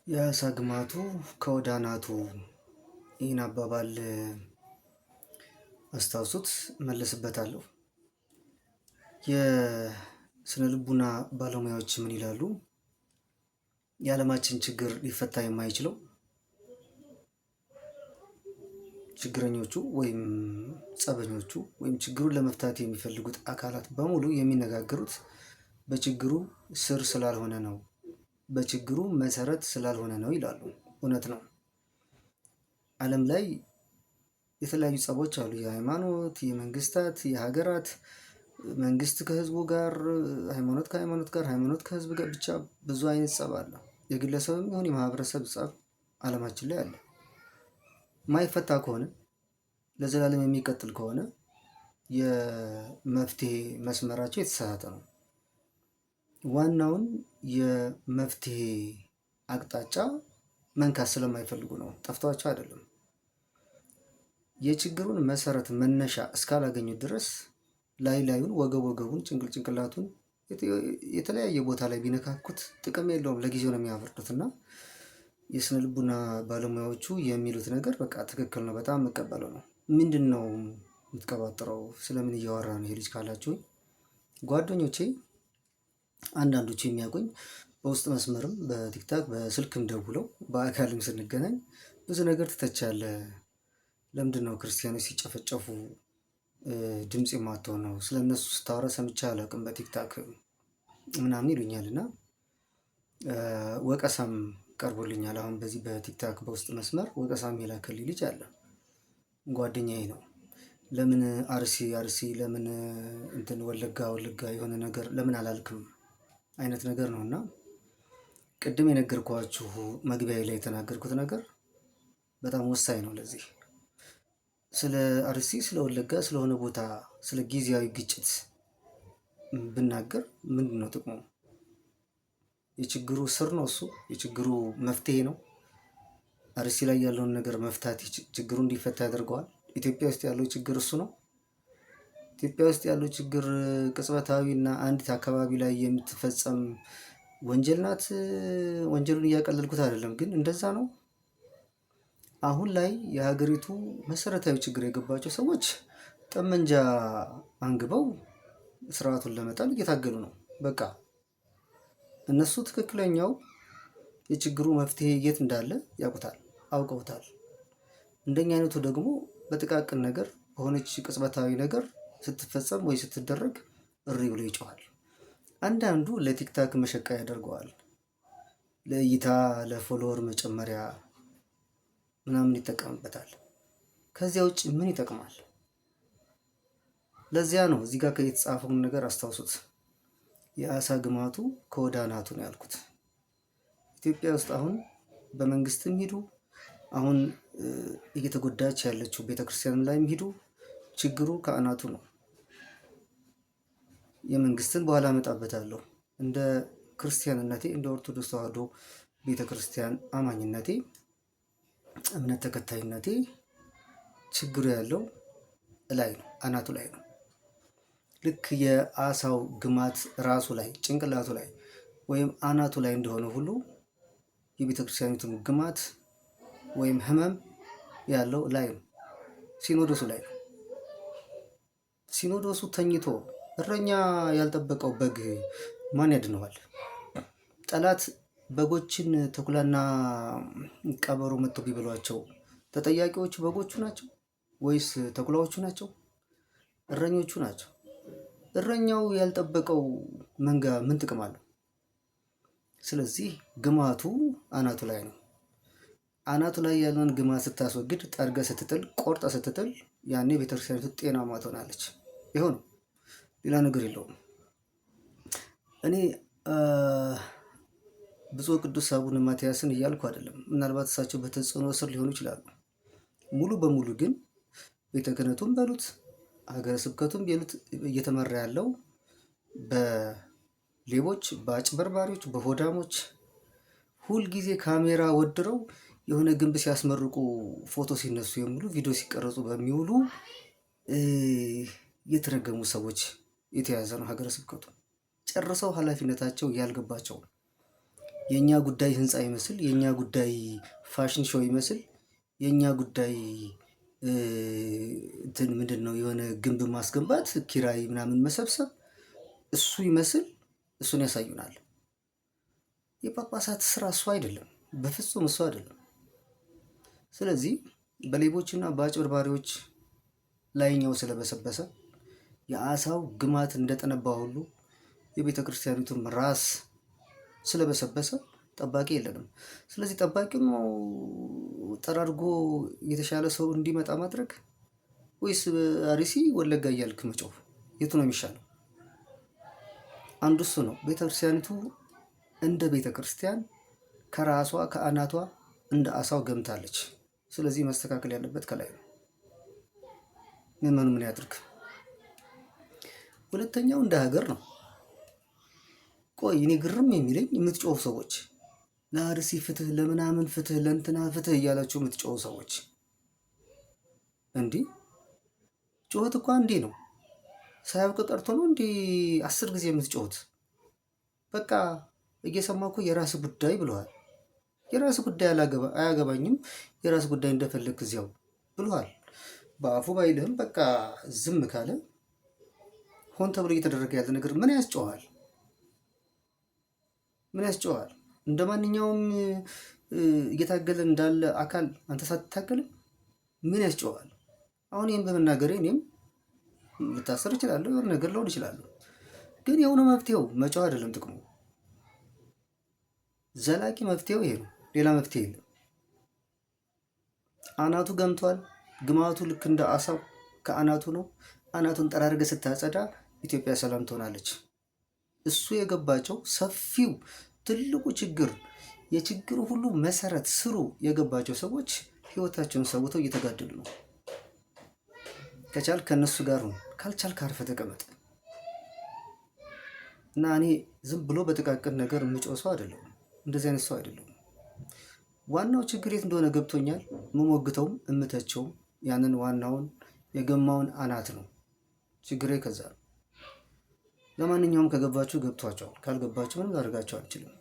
የአሳ ግማቱ ከወደ አናቱ። ይህን አባባል አስታውሱት፣ እመለስበታለሁ። የስነ ልቡና ባለሙያዎች ምን ይላሉ? የዓለማችን ችግር ሊፈታ የማይችለው ችግረኞቹ ወይም ጸበኞቹ ወይም ችግሩን ለመፍታት የሚፈልጉት አካላት በሙሉ የሚነጋገሩት በችግሩ ስር ስላልሆነ ነው፣ በችግሩ መሰረት ስላልሆነ ነው ይላሉ። እውነት ነው። ዓለም ላይ የተለያዩ ጸቦች አሉ። የሃይማኖት፣ የመንግስታት፣ የሀገራት፣ መንግስት ከህዝቡ ጋር፣ ሃይማኖት ከሃይማኖት ጋር፣ ሃይማኖት ከህዝብ ጋር፣ ብቻ ብዙ አይነት ጸብ አለ። የግለሰብም ይሁን የማህበረሰብ ጸብ ዓለማችን ላይ አለ። ማይፈታ ከሆነ ለዘላለም የሚቀጥል ከሆነ የመፍትሄ መስመራቸው የተሳሳተ ነው። ዋናውን የመፍትሄ አቅጣጫ መንካት ስለማይፈልጉ ነው፣ ጠፍቷቸው አይደለም። የችግሩን መሰረት መነሻ እስካላገኙት ድረስ ላይ ላዩን ወገብ ወገቡን ጭንቅላቱን የተለያየ ቦታ ላይ ቢነካኩት ጥቅም የለውም። ለጊዜው ነው የሚያበርዱት። እና የስነ ልቡና ባለሙያዎቹ የሚሉት ነገር በቃ ትክክል ነው። በጣም የምቀበለው ነው። ምንድን ነው የምትቀባጥረው? ስለምን እያወራ ነው ይሄ ልጅ ካላችሁኝ፣ ጓደኞቼ አንዳንዶቹ የሚያውቁኝ በውስጥ መስመርም በቲክታክ በስልክም ደውለው በአካልም ስንገናኝ ብዙ ነገር ትተቻለህ፣ ለምንድን ነው ክርስቲያኖች ሲጨፈጨፉ ድምፅ የማትሆነው? ስለ እነሱ ስታወራ ሰምቼ አላውቅም በቲክታክ ምናምን ይሉኛል። እና ወቀሳም ቀርቦልኛል። አሁን በዚህ በቲክታክ በውስጥ መስመር ወቀሳም የላከልኝ ልጅ አለ፣ ጓደኛዬ ነው። ለምን አርሲ አርሲ፣ ለምን እንትን ወለጋ ወለጋ የሆነ ነገር ለምን አላልክም አይነት ነገር ነው። እና ቅድም የነገርኳችሁ መግቢያ ላይ የተናገርኩት ነገር በጣም ወሳኝ ነው። ለዚህ ስለ አርሲ፣ ስለ ወለጋ፣ ስለሆነ ቦታ፣ ስለ ጊዜያዊ ግጭት ብናገር ምንድን ነው ጥቅሙ? የችግሩ ስር ነው እሱ። የችግሩ መፍትሄ ነው። አርሲ ላይ ያለውን ነገር መፍታት ችግሩ እንዲፈታ ያደርገዋል። ኢትዮጵያ ውስጥ ያለው ችግር እሱ ነው። ኢትዮጵያ ውስጥ ያለው ችግር ቅጽበታዊ እና አንዲት አካባቢ ላይ የምትፈጸም ወንጀል ናት። ወንጀሉን እያቀለልኩት አይደለም፣ ግን እንደዛ ነው። አሁን ላይ የሀገሪቱ መሰረታዊ ችግር የገባቸው ሰዎች ጠመንጃ አንግበው ስርዓቱን ለመጣል እየታገሉ ነው። በቃ እነሱ ትክክለኛው የችግሩ መፍትሄ የት እንዳለ ያውቁታል፣ አውቀውታል። እንደኛ አይነቱ ደግሞ በጥቃቅን ነገር በሆነች ቅጽበታዊ ነገር ስትፈጸም ወይ ስትደረግ እሪ ብሎ ይጮሃል። አንዳንዱ ለቲክታክ መሸቃ ያደርገዋል፣ ለእይታ ለፎሎወር መጨመሪያ ምናምን ይጠቀምበታል። ከዚያ ውጭ ምን ይጠቅማል? ለዚያ ነው እዚህ ጋር የተጻፈውን ነገር አስታውሱት። የአሳ ግማቱ ከወደ አናቱ ነው ያልኩት። ኢትዮጵያ ውስጥ አሁን በመንግስትም ሂዱ፣ አሁን እየተጎዳች ያለችው ቤተክርስቲያን ላይም ሂዱ፣ ችግሩ ከአናቱ ነው። የመንግስትን በኋላ አመጣበታለሁ። እንደ ክርስቲያንነቴ፣ እንደ ኦርቶዶክስ ተዋህዶ ቤተክርስቲያን አማኝነቴ፣ እምነት ተከታይነቴ ችግሩ ያለው ላይ ነው፣ አናቱ ላይ ነው። ልክ የአሳው ግማት ራሱ ላይ ጭንቅላቱ ላይ ወይም አናቱ ላይ እንደሆነ ሁሉ የቤተክርስቲያኒቱን ግማት ወይም ህመም ያለው ላይ ነው፣ ሲኖዶሱ ላይ ነው። ሲኖዶሱ ተኝቶ እረኛ ያልጠበቀው በግ ማን ያድነዋል? ጠላት በጎችን ተኩላና ቀበሮ መጥተው ቢበሏቸው ተጠያቂዎቹ በጎቹ ናቸው ወይስ ተኩላዎቹ ናቸው? እረኞቹ ናቸው። እረኛው ያልጠበቀው መንጋ ምን ጥቅም አለው? ስለዚህ ግማቱ አናቱ ላይ ነው። አናቱ ላይ ያለውን ግማት ስታስወግድ፣ ጠርገ ስትጥል፣ ቆርጠ ስትጥል፣ ያኔ ቤተክርስቲያኒቱ ጤናማ ትሆናለች። ይኸው ነው፣ ሌላ ነገር የለውም። እኔ ብፁዕ ቅዱስ አቡነ ማትያስን እያልኩ አይደለም። ምናልባት እሳቸው በተጽዕኖ ስር ሊሆኑ ይችላሉ። ሙሉ በሙሉ ግን ቤተ ክህነቱም በሉት ሀገረ ስብከቱም በሉት እየተመራ ያለው በሌቦች፣ በአጭበርባሪዎች፣ በሆዳሞች ሁልጊዜ ካሜራ ወድረው የሆነ ግንብ ሲያስመርቁ ፎቶ ሲነሱ የሚውሉ ቪዲዮ ሲቀረጹ በሚውሉ የተረገሙ ሰዎች የተያዘ ነው ሀገረ ስብከቱ። ጨርሰው ኃላፊነታቸው ያልገባቸው የእኛ ጉዳይ ህንፃ ይመስል፣ የእኛ ጉዳይ ፋሽን ሾው ይመስል፣ የእኛ ጉዳይ እንትን ምንድን ነው የሆነ ግንብ ማስገንባት፣ ኪራይ ምናምን መሰብሰብ እሱ ይመስል እሱን ያሳዩናል። የጳጳሳት ስራ እሱ አይደለም፣ በፍጹም እሱ አይደለም። ስለዚህ በሌቦችና በአጭበርባሪዎች ላይኛው ስለበሰበሰ የአሳው ግማት እንደጠነባ ሁሉ የቤተ ክርስቲያኒቱም ራስ ስለበሰበሰ ጠባቂ የለንም። ስለዚህ ጠባቂውን ጠራርጎ የተሻለ ሰው እንዲመጣ ማድረግ ወይስ አርሲ ወለጋ እያልክ መጮህ? የቱ ነው የሚሻለው? አንዱ እሱ ነው። ቤተ ክርስቲያኒቱ እንደ ቤተ ክርስቲያን ከራሷ ከአናቷ እንደ አሳው ገምታለች። ስለዚህ መስተካከል ያለበት ከላይ ነው። ምዕመኑ ምን ያድርግ? ሁለተኛው እንደ ሀገር ነው። ቆይ እኔ ግርም የሚለኝ የምትጮሁ ሰዎች፣ ለአርሲ ፍትህ፣ ለምናምን ፍትህ፣ ለእንትና ፍትህ እያላችሁ የምትጮሁ ሰዎች እንዲህ ጩኸት እኮ እንዲህ ነው። ሳያውቅ ቀርቶ ነው እንዲህ 10 ጊዜ የምትጮሁት? በቃ እየሰማ እኮ የራስ ጉዳይ ብለዋል። የራስ ጉዳይ አያገባኝም፣ የራስ ጉዳይ እንደፈለግ እዚያው ብለዋል። በአፉ ባይልህም በቃ ዝም ካለ ሆን ተብሎ እየተደረገ ያለ ነገር ምን ያስጨዋል? ምን ያስጨዋል? እንደ ማንኛውም እየታገለ እንዳለ አካል አንተ ሳትታገልም ምን ያስጨዋል? አሁን ይህን በመናገሬ እኔም ልታሰር እችላለሁ፣ የሆነ ነገር ልሆን እችላለሁ። ግን የሆነ መፍትሄው መጫው አይደለም ጥቅሙ። ዘላቂ መፍትሄው ይሄ ነው። ሌላ መፍትሄ የለም። አናቱ ገምቷል። ግማቱ ልክ እንደ አሳው ከአናቱ ነው። አናቱን ጠራርገ ስታጸዳ ኢትዮጵያ ሰላም ትሆናለች። እሱ የገባቸው ሰፊው ትልቁ ችግር፣ የችግሩ ሁሉ መሰረት ስሩ የገባቸው ሰዎች ህይወታቸውን ሰውተው እየተጋደሉ ነው። ከቻል ከነሱ ጋር ሁን፣ ካልቻል ካርፈ ተቀመጥ። እና እኔ ዝም ብሎ በጥቃቅን ነገር የምጮህ ሰው አይደለሁም። እንደዚህ አይነት ሰው አይደለሁም። ዋናው ችግር የት እንደሆነ ገብቶኛል። የምሞግተውም እምተቸውም ያንን ዋናውን የገማውን አናት ነው። ችግሬ ከዛ ነው። ለማንኛውም ከገባችሁ ገብቷቸዋል፣ ካልገባችሁ ምንም ላደርጋችሁ አልችልም።